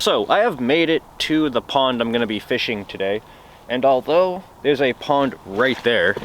So I have made it to the pond I'm going to be fishing today, and although there's a pond right there,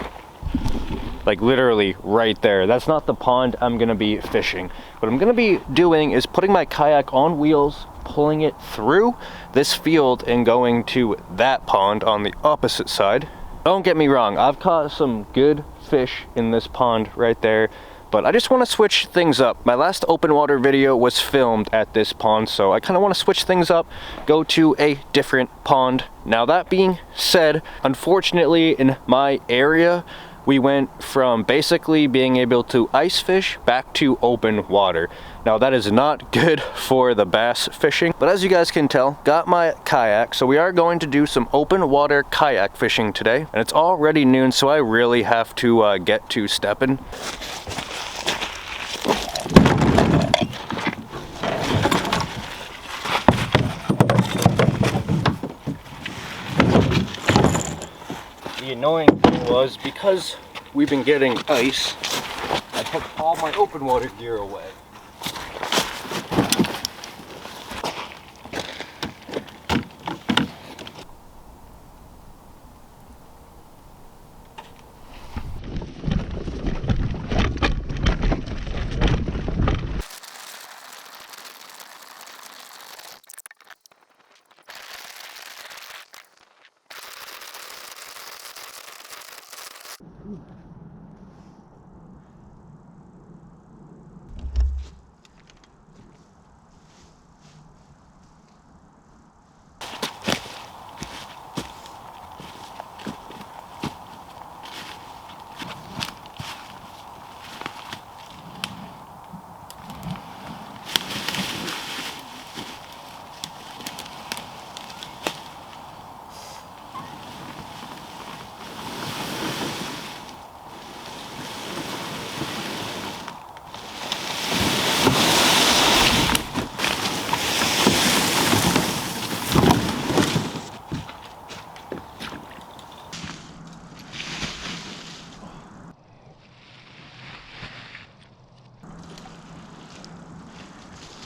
like literally right there, that's not the pond I'm going to be fishing. What I'm going to be doing is putting my kayak on wheels, pulling it through this field and going to that pond on the opposite side. Don't get me wrong, I've caught some good fish in this pond right there, but I just want to switch things up. My last open water video was filmed at this pond, so I kind of want to switch things up, go to a different pond. Now that being said, unfortunately in my area, we went from basically being able to ice fish back to open water. Now that is not good for the bass fishing, but as you guys can tell, got my kayak, so we are going to do some open water kayak fishing today. And it's already noon, so I really have to get to stepping. The annoying thing was, because we've been getting ice, I took all my open water gear away.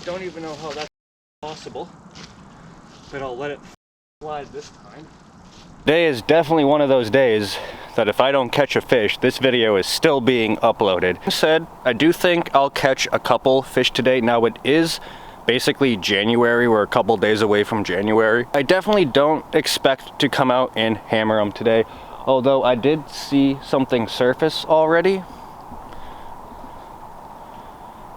Don't even know how that's possible, but I'll let it slide this time. Today is definitely one of those days that if I don't catch a fish, this video is still being uploaded. That said, I do think I'll catch a couple fish today. Now it is basically January, we're a couple days away from January. I definitely don't expect to come out and hammer them today, although I did see something surface already.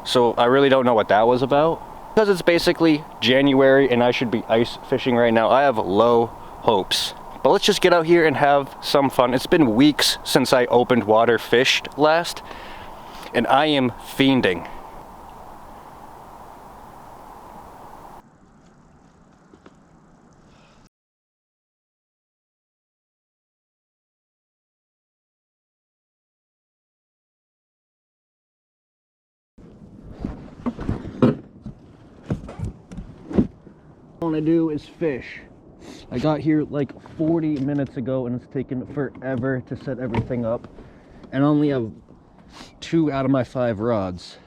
So I really don't know what that was about. Because it's basically January and I should be ice fishing right now, I have low hopes. But let's just get out here and have some fun. It's been weeks since I opened water fished last, and I am fiending. All I want to do is fish. I got here like 40 minutes ago and it's taken forever to set everything up, and I only have 2 out of my 5 rods.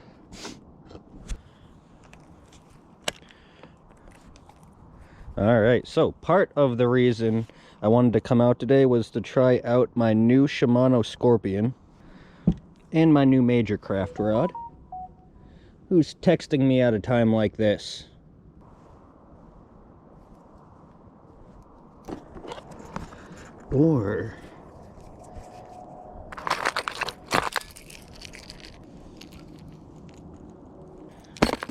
Alright, so part of the reason I wanted to come out today was to try out my new Shimano Scorpion and my new Major Craft rod. Who's texting me at a time like this? Or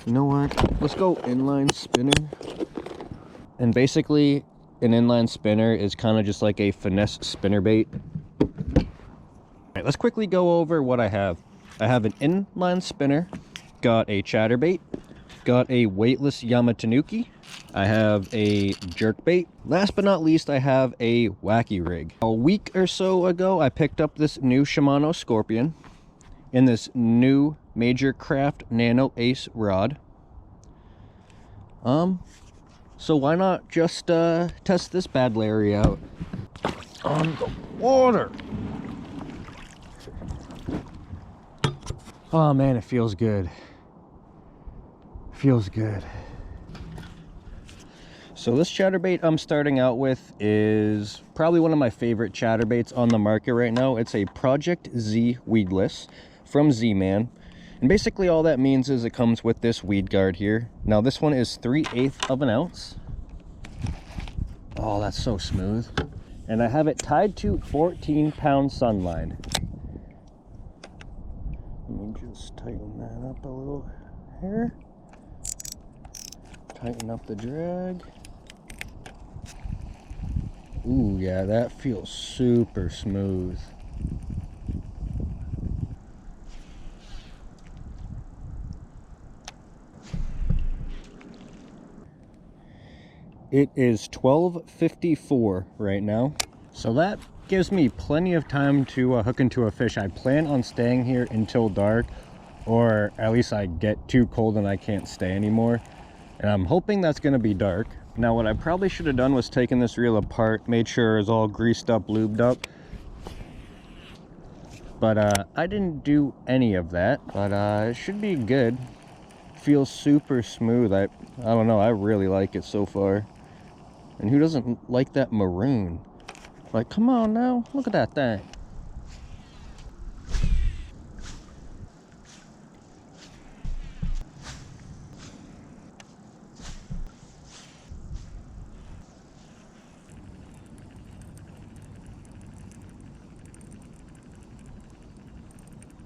you know what? Let's go inline spinner. And basically, an inline spinner is kind of just like a finesse spinnerbait. Alright, let's quickly go over what I have. I have an inline spinner, got a chatterbait, got a weightless Yamatanuki, I have a jerkbait. Last but not least, I have a wacky rig. A week or so ago, I picked up this new Shimano Scorpion in this new Major Craft Nano Ace rod. So why not just test this bad Larry out on the water? Oh man, it feels good. Feels good. So this chatterbait I'm starting out with is probably one of my favorite chatterbaits on the market right now. It's a Project Z weedless from Z-Man. And basically all that means is it comes with this weed guard here. Now this one is 3/8 of an ounce. Oh, that's so smooth. And I have it tied to 14-pound sunline. Let me just tighten that up a little here. Tighten up the drag. Ooh, yeah, that feels super smooth. It is 12:54 right now. So that gives me plenty of time to hook into a fish. I plan on staying here until dark, or at least I get too cold and I can't stay anymore. And I'm hoping that's gonna be dark. Now what I probably should have done was taken this reel apart, made sure it was all greased up, lubed up. But I didn't do any of that, but it should be good. Feels super smooth. I don't know, I really like it so far. And who doesn't like that maroon? Like, come on now, look at that thing.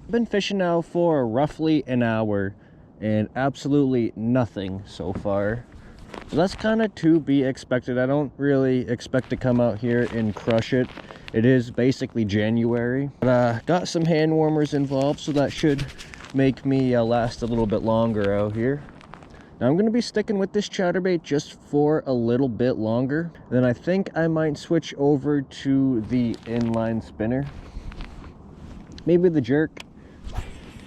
I've been fishing now for roughly an hour and absolutely nothing so far. So that's kind of to be expected. I don't really expect to come out here and crush it. It is basically January. But got some hand warmers involved, so that should make me last a little bit longer out here. Now I'm going to be sticking with this chatterbait just for a little bit longer. Then I think I might switch over to the inline spinner. Maybe the jerk.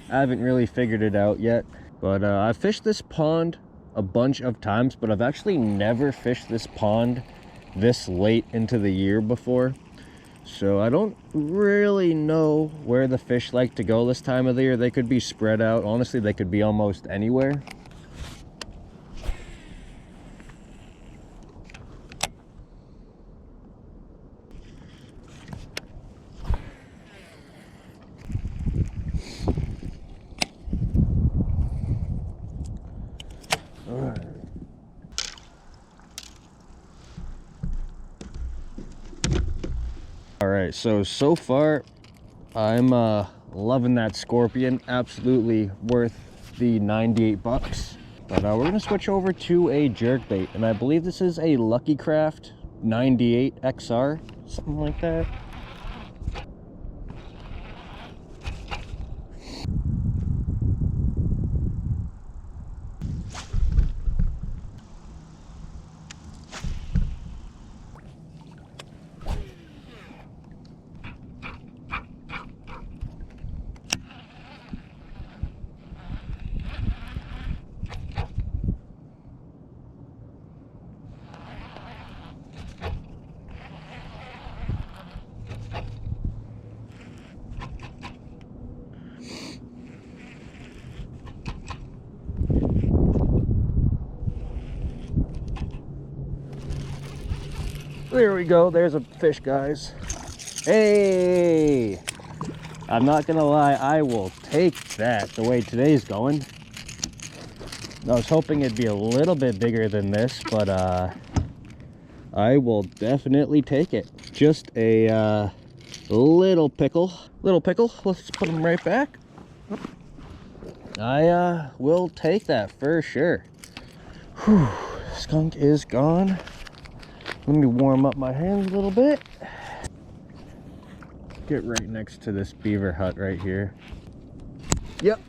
I haven't really figured it out yet. But I've fished this pond a bunch of times, but I've actually never fished this pond this late into the year before. So I don't really know where the fish like to go this time of the year. They could be spread out. Honestly, they could be almost anywhere. Alright, so far I'm loving that Scorpion. Absolutely worth the 98 bucks. But we're going to switch over to a jerkbait, and I believe this is a Lucky Craft 98 XR, something like that. There we go, there's a fish, guys. Hey! I'm not gonna lie, I will take that the way today's going. I was hoping it'd be a little bit bigger than this, but I will definitely take it. Just a little pickle. Let's put him right back. I will take that for sure. Whew, skunk is gone. Let me warm up my hands a little bit. Get right next to this beaver hut right here. Yep.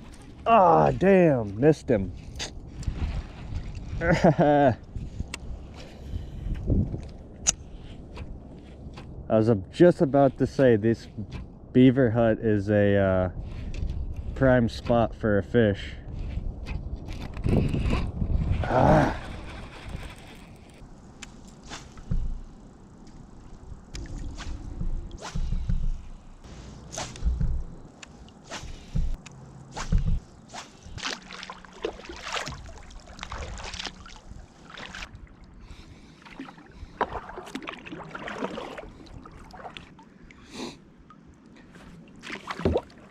Ah, damn, missed him. I was just about to say this beaver hut is a prime spot for a fish. Ah.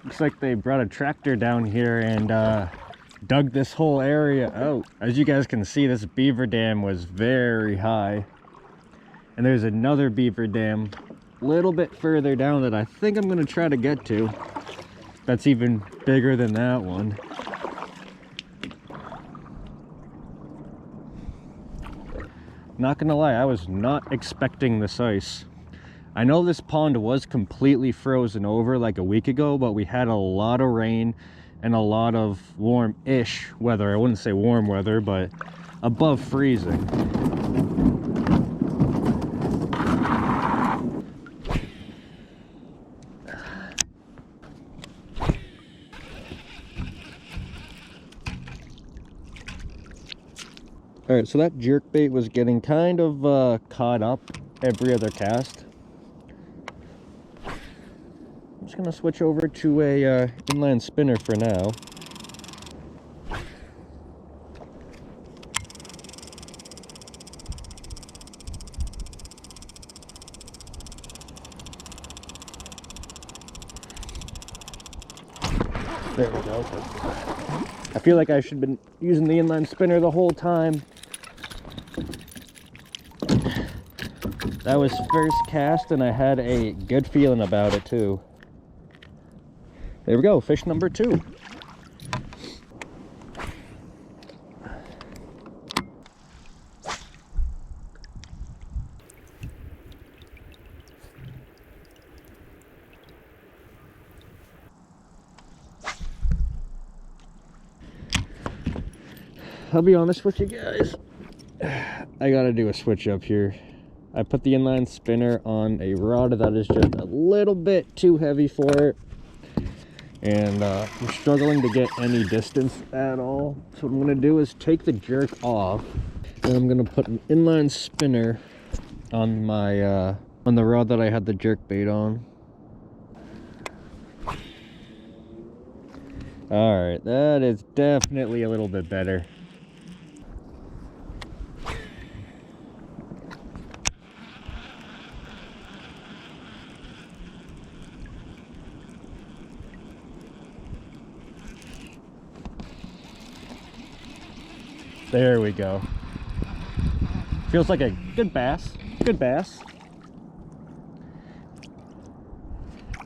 Looks like they brought a tractor down here and dug this whole area out. As you guys can see, this beaver dam was very high. And there's another beaver dam a little bit further down that I think I'm gonna try to get to. That's even bigger than that one. Not gonna lie, I was not expecting this ice. I know this pond was completely frozen over like a week ago, but we had a lot of rain and a lot of warm-ish weather. I wouldn't say warm weather, but above freezing. Alright, so that jerkbait was getting kind of caught up every other cast. I'm just gonna switch over to a inline spinner for now. There we go. I feel like I should have been using the inline spinner the whole time. That was first cast and I had a good feeling about it too. There we go, fish number 2. I'll be honest with you guys, I gotta do a switch up here. I put the inline spinner on a rod that is just a little bit too heavy for it. And I'm struggling to get any distance at all. So what I'm gonna do is take the jerk off and I'm gonna put an inline spinner on my on the rod that I had the jerk bait on. Alright, that is definitely a little bit better. There we go. Feels like a good bass. Good bass.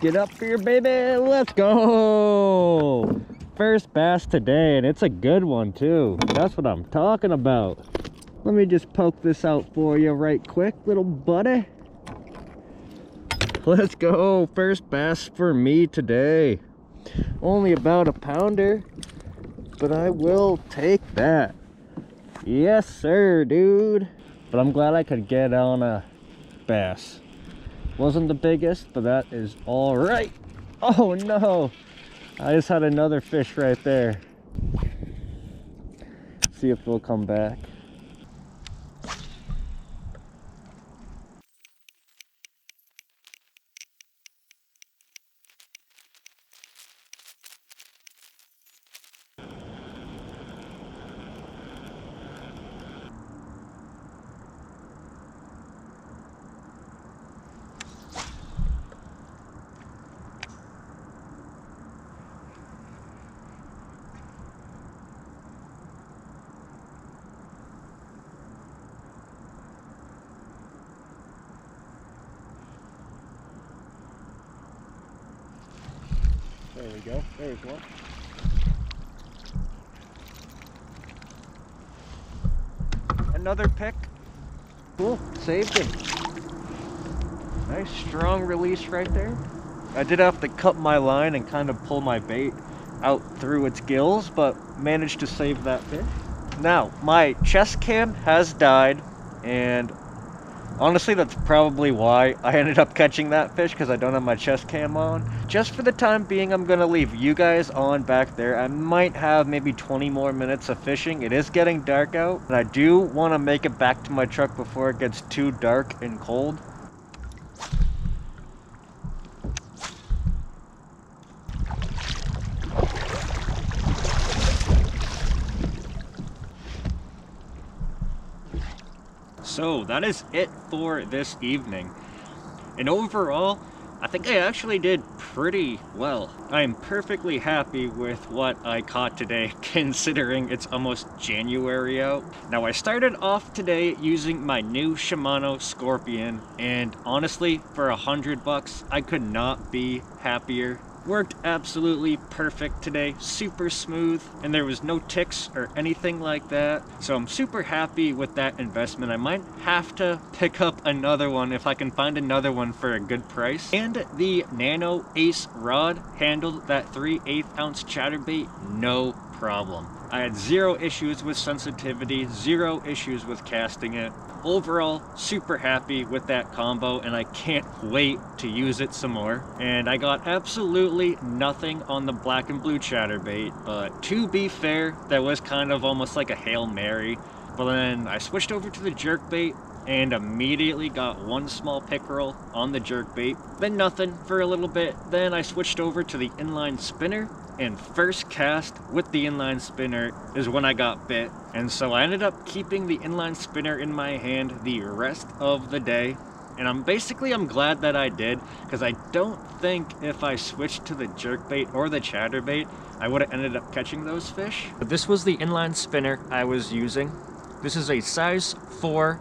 Get up here, baby. Let's go. First bass today, and it's a good one too. That's what I'm talking about. Let me just poke this out for you right quick, little buddy. Let's go. First bass for me today. Only about a pounder, but I will take that. Yes sir, dude. But I'm glad I could get on a bass. Wasn't the biggest, but that is all right. Oh no, I just had another fish right there. See if they'll come back. There we go. There's one. Another pick. Cool. Saved him. Nice strong release right there. I did have to cut my line and kind of pull my bait out through its gills, but managed to save that fish. Now, my chest cam has died, and honestly, that's probably why I ended up catching that fish, because I don't have my chest cam on. Just for the time being, I'm going to leave you guys on back there. I might have maybe 20 more minutes of fishing. It is getting dark out, and I do want to make it back to my truck before it gets too dark and cold. So that is it for this evening. And overall, I think I actually did pretty well. I am perfectly happy with what I caught today, considering it's almost January out. Now, I started off today using my new Shimano Scorpion, and honestly, for $100, I could not be happier. Worked absolutely perfect today, super smooth, and there was no ticks or anything like that. So I'm super happy with that investment. I might have to pick up another one if I can find another one for a good price. And the Nano Ace rod handled that 3/8 ounce chatterbait no problem. I had zero issues with sensitivity, zero issues with casting it. Overall, super happy with that combo, and I can't wait to use it some more. And I got absolutely nothing on the black and blue chatterbait, but to be fair, that was kind of almost like a Hail Mary. But then I switched over to the jerkbait and immediately got one small pickerel on the jerkbait, then nothing for a little bit. Then I switched over to the inline spinner, and first cast with the inline spinner is when I got bit. And so I ended up keeping the inline spinner in my hand the rest of the day. And I'm glad that I did, because I don't think if I switched to the jerkbait or the chatterbait, I would have ended up catching those fish. But this was the inline spinner I was using. This is a size 4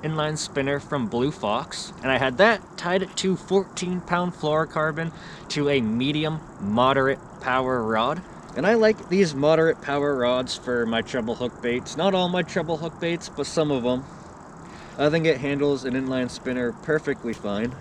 inline spinner from Blue Fox, and I had that tied to 14-pound fluorocarbon to a medium moderate power rod. And I like these moderate power rods for my treble hook baits. Not all my treble hook baits, but some of them. I think it handles an inline spinner perfectly fine.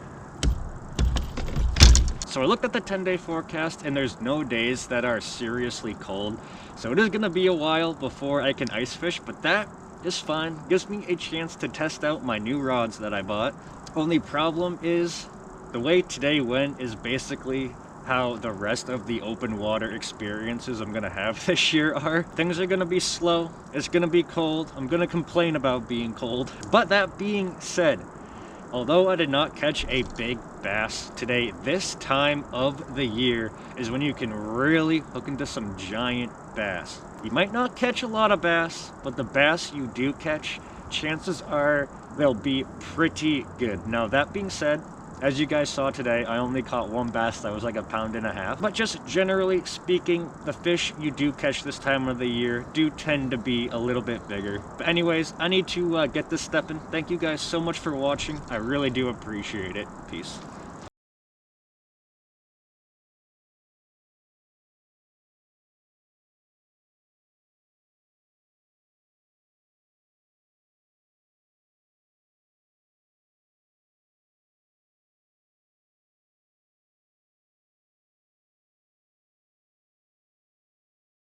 So I looked at the 10-day forecast, and there's no days that are seriously cold. So it is gonna be a while before I can ice fish, but that is fine. Gives me a chance to test out my new rods that I bought. Only problem is, the way today went is basically how the rest of the open water experiences I'm gonna have this year are. Things are gonna be slow, it's gonna be cold, I'm gonna complain about being cold. But that being said, although I did not catch a big bass today, this time of the year is when you can really hook into some giant bass. You might not catch a lot of bass, but the bass you do catch, chances are they'll be pretty good. Now, that being said, as you guys saw today, I only caught one bass that was like 1.5 pounds. But just generally speaking, the fish you do catch this time of the year do tend to be a little bit bigger. But anyways, I need to get this stepping. Thank you guys so much for watching. I really do appreciate it. Peace.